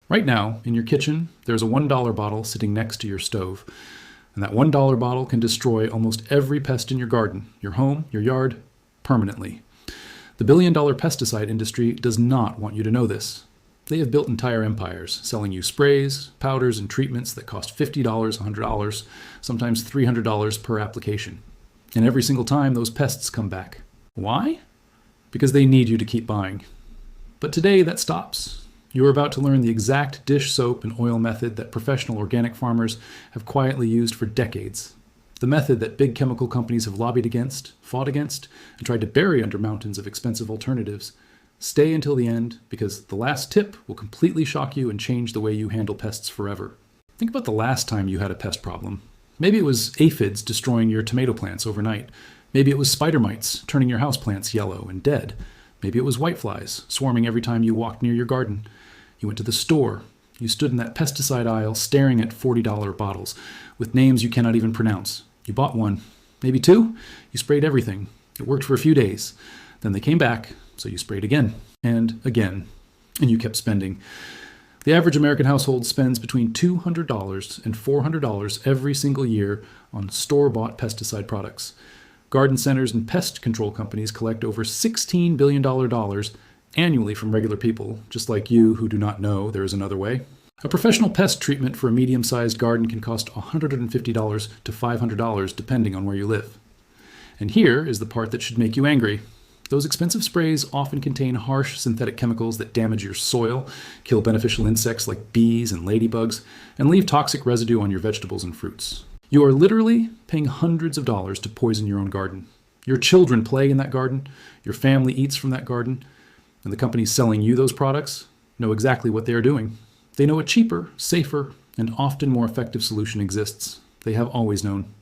Right now, in your kitchen, there's a $1 bottle sitting next to your stove. And that $1 bottle can destroy almost every pest in your garden, your home, your yard, permanently. The billion-dollar pesticide industry does not want you to know this. They have built entire empires, selling you sprays, powders, and treatments that cost $50, $100, sometimes $300 per application. And every single time, those pests come back. Why? Because they need you to keep buying. But today, that stops. You are about to learn the exact dish soap and oil method that professional organic farmers have quietly used for decades. The method that big chemical companies have lobbied against, fought against, and tried to bury under mountains of expensive alternatives. Stay until the end, because the last tip will completely shock you and change the way you handle pests forever. Think about the last time you had a pest problem. Maybe it was aphids destroying your tomato plants overnight. Maybe it was spider mites turning your houseplants yellow and dead. Maybe it was whiteflies swarming every time you walked near your garden. You went to the store. You stood in that pesticide aisle staring at $40 bottles with names you cannot even pronounce. You bought one, maybe two. You sprayed everything. It worked for a few days. Then they came back, so you sprayed again and again, and you kept spending. The average American household spends between $200 and $400 every single year on store-bought pesticide products. Garden centers and pest control companies collect over $16 billion annually from regular people, just like you who do not know there is another way. A professional pest treatment for a medium-sized garden can cost $150 to $500 depending on where you live. And here is the part that should make you angry. Those expensive sprays often contain harsh synthetic chemicals that damage your soil, kill beneficial insects like bees and ladybugs, and leave toxic residue on your vegetables and fruits. You are literally paying hundreds of dollars to poison your own garden. Your children play in that garden, your family eats from that garden, and the companies selling you those products know exactly what they are doing. They know a cheaper, safer, and often more effective solution exists. They have always known.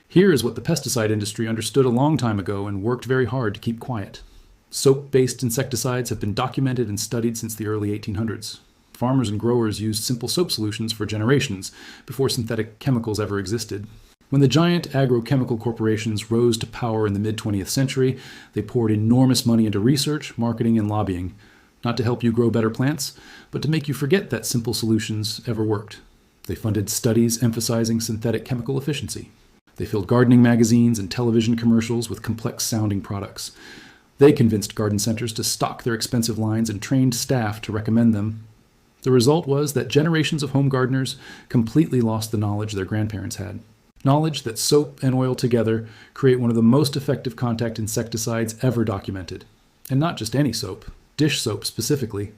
Here is what the pesticide industry understood a long time ago and worked very hard to keep quiet. Soap-based insecticides have been documented and studied since the early 1800s. Farmers and growers used simple soap solutions for generations before synthetic chemicals ever existed. When the giant agrochemical corporations rose to power in the mid-20th century, they poured enormous money into research, marketing, and lobbying, not to help you grow better plants, but to make you forget that simple solutions ever worked. They funded studies emphasizing synthetic chemical efficiency. They filled gardening magazines and television commercials with complex-sounding products. They convinced garden centers to stock their expensive lines and trained staff to recommend them. The result was that generations of home gardeners completely lost the knowledge their grandparents had. Knowledge that soap and oil together create one of the most effective contact insecticides ever documented. And not just any soap, dish soap specifically,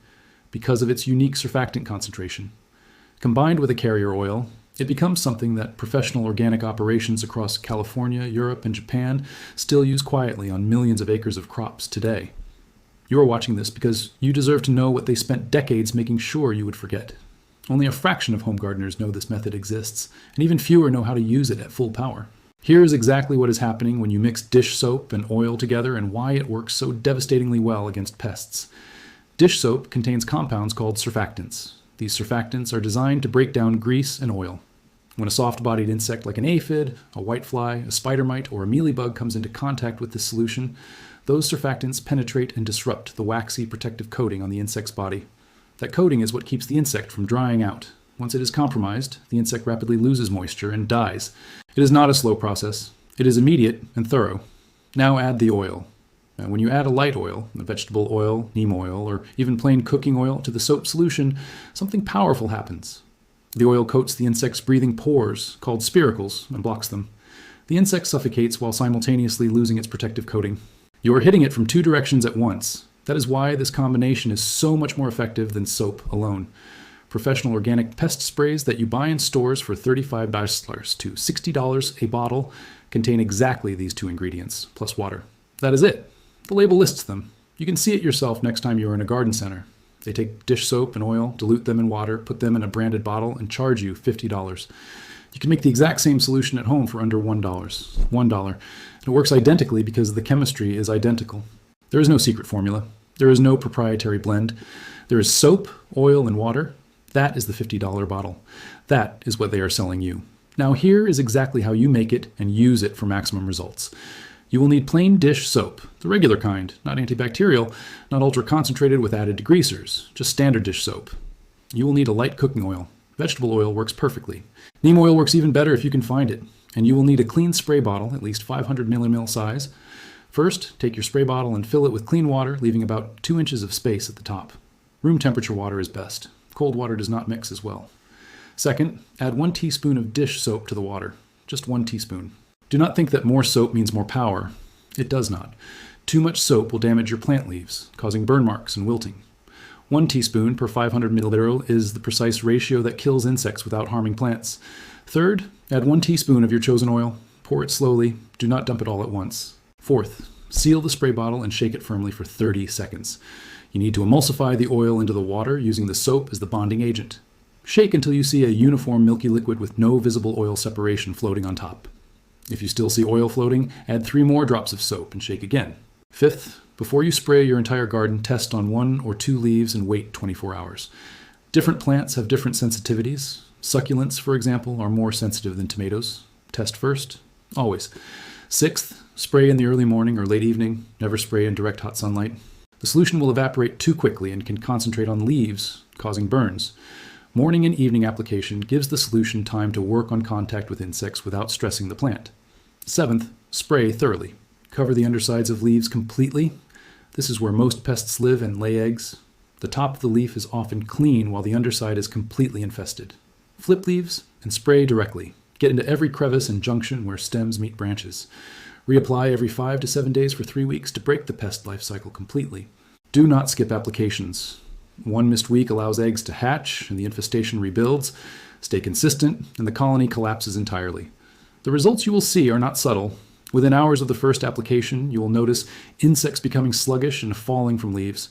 because of its unique surfactant concentration. Combined with a carrier oil, it becomes something that professional organic operations across California, Europe, and Japan still use quietly on millions of acres of crops today. You are watching this because you deserve to know what they spent decades making sure you would forget. Only a fraction of home gardeners know this method exists, and even fewer know how to use it at full power. Here is exactly what is happening when you mix dish soap and oil together and why it works so devastatingly well against pests. Dish soap contains compounds called surfactants. These surfactants are designed to break down grease and oil. When a soft-bodied insect like an aphid, a whitefly, a spider mite, or a mealybug comes into contact with this solution, those surfactants penetrate and disrupt the waxy protective coating on the insect's body. That coating is what keeps the insect from drying out. Once it is compromised, the insect rapidly loses moisture and dies. It is not a slow process. It is immediate and thorough. Now add the oil. Now, when you add a light oil, a vegetable oil, neem oil, or even plain cooking oil to the soap solution, something powerful happens. The oil coats the insect's breathing pores, called spiracles, and blocks them. The insect suffocates while simultaneously losing its protective coating. You are hitting it from two directions at once. That is why this combination is so much more effective than soap alone. Professional organic pest sprays that you buy in stores for $35 to $60 a bottle contain exactly these two ingredients, plus water. That is it. The label lists them. You can see it yourself next time you are in a garden center. They take dish soap and oil, dilute them in water, put them in a branded bottle, and charge you $50. You can make the exact same solution at home for under $1. $1. And it works identically because the chemistry is identical. There is no secret formula. There is no proprietary blend. There is soap, oil, and water. That is the $50 bottle. That is what they are selling you. Now here is exactly how you make it and use it for maximum results. You will need plain dish soap, the regular kind, not antibacterial, not ultra-concentrated with added degreasers, just standard dish soap. You will need a light cooking oil. Vegetable oil works perfectly. Neem oil works even better if you can find it. And you will need a clean spray bottle, at least 500 milliml size. First, take your spray bottle and fill it with clean water, leaving about 2 inches of space at the top. Room temperature water is best. Cold water does not mix as well. Second, add 1 teaspoon of dish soap to the water. Just 1 teaspoon. Do not think that more soap means more power. It does not. Too much soap will damage your plant leaves, causing burn marks and wilting. 1 teaspoon per 500 milliliter is the precise ratio that kills insects without harming plants. Third, add 1 teaspoon of your chosen oil. Pour it slowly. Do not dump it all at once. Fourth, seal the spray bottle and shake it firmly for 30 seconds. You need to emulsify the oil into the water using the soap as the bonding agent. Shake until you see a uniform milky liquid with no visible oil separation floating on top. If you still see oil floating, add 3 more drops of soap and shake again. Fifth, before you spray your entire garden, test on 1 or 2 leaves and wait 24 hours. Different plants have different sensitivities. Succulents, for example, are more sensitive than tomatoes. Test first, always. Sixth, spray in the early morning or late evening. Never spray in direct hot sunlight. The solution will evaporate too quickly and can concentrate on leaves, causing burns. Morning and evening application gives the solution time to work on contact with insects without stressing the plant. Seventh, spray thoroughly. Cover the undersides of leaves completely. This is where most pests live and lay eggs. The top of the leaf is often clean while the underside is completely infested. Flip leaves and spray directly. Get into every crevice and junction where stems meet branches. Reapply every 5 to 7 days for 3 weeks to break the pest life cycle completely. Do not skip applications. 1 missed week allows eggs to hatch and the infestation rebuilds. Stay consistent and the colony collapses entirely. The results you will see are not subtle. Within hours of the first application, you will notice insects becoming sluggish and falling from leaves.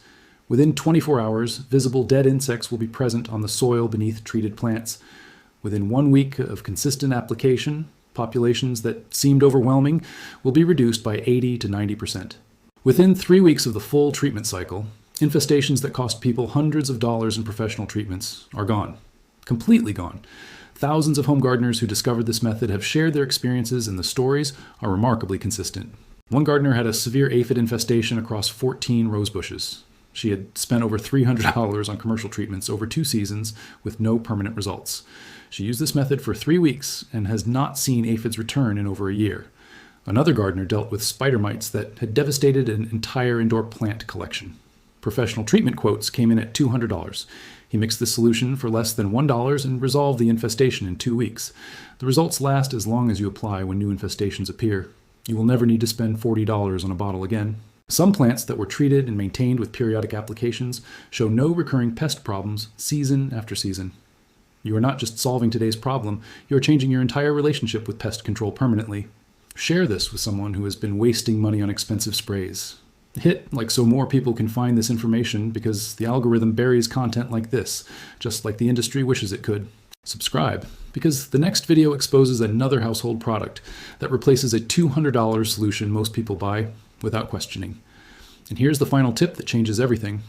Within 24 hours, visible dead insects will be present on the soil beneath treated plants. Within 1 week of consistent application, populations that seemed overwhelming will be reduced by 80 to 90%. Within 3 weeks of the full treatment cycle, infestations that cost people hundreds of dollars in professional treatments are gone. Completely gone. Thousands of home gardeners who discovered this method have shared their experiences, and the stories are remarkably consistent. One gardener had a severe aphid infestation across 14 rose bushes. She had spent over $300 on commercial treatments over 2 seasons with no permanent results. She used this method for 3 weeks and has not seen aphids return in over a year. Another gardener dealt with spider mites that had devastated an entire indoor plant collection. Professional treatment quotes came in at $200. He mixed the solution for less than $1 and resolved the infestation in 2 weeks. The results last as long as you apply when new infestations appear. You will never need to spend $40 on a bottle again. Some plants that were treated and maintained with periodic applications show no recurring pest problems season after season. You are not just solving today's problem, you are changing your entire relationship with pest control permanently. Share this with someone who has been wasting money on expensive sprays. Hit like so more people can find this information because the algorithm buries content like this, just like the industry wishes it could. Subscribe, because the next video exposes another household product that replaces a $200 solution most people buy without questioning. And here's the final tip that changes everything.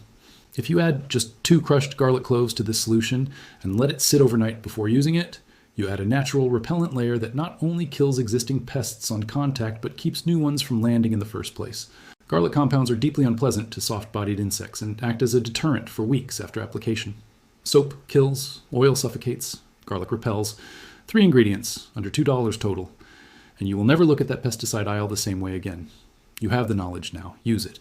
If you add just 2 crushed garlic cloves to this solution and let it sit overnight before using it, you add a natural repellent layer that not only kills existing pests on contact, but keeps new ones from landing in the first place. Garlic compounds are deeply unpleasant to soft-bodied insects and act as a deterrent for weeks after application. Soap kills, oil suffocates, garlic repels. 3 ingredients, under $2 total. And you will never look at that pesticide aisle the same way again. You have the knowledge now. Use it.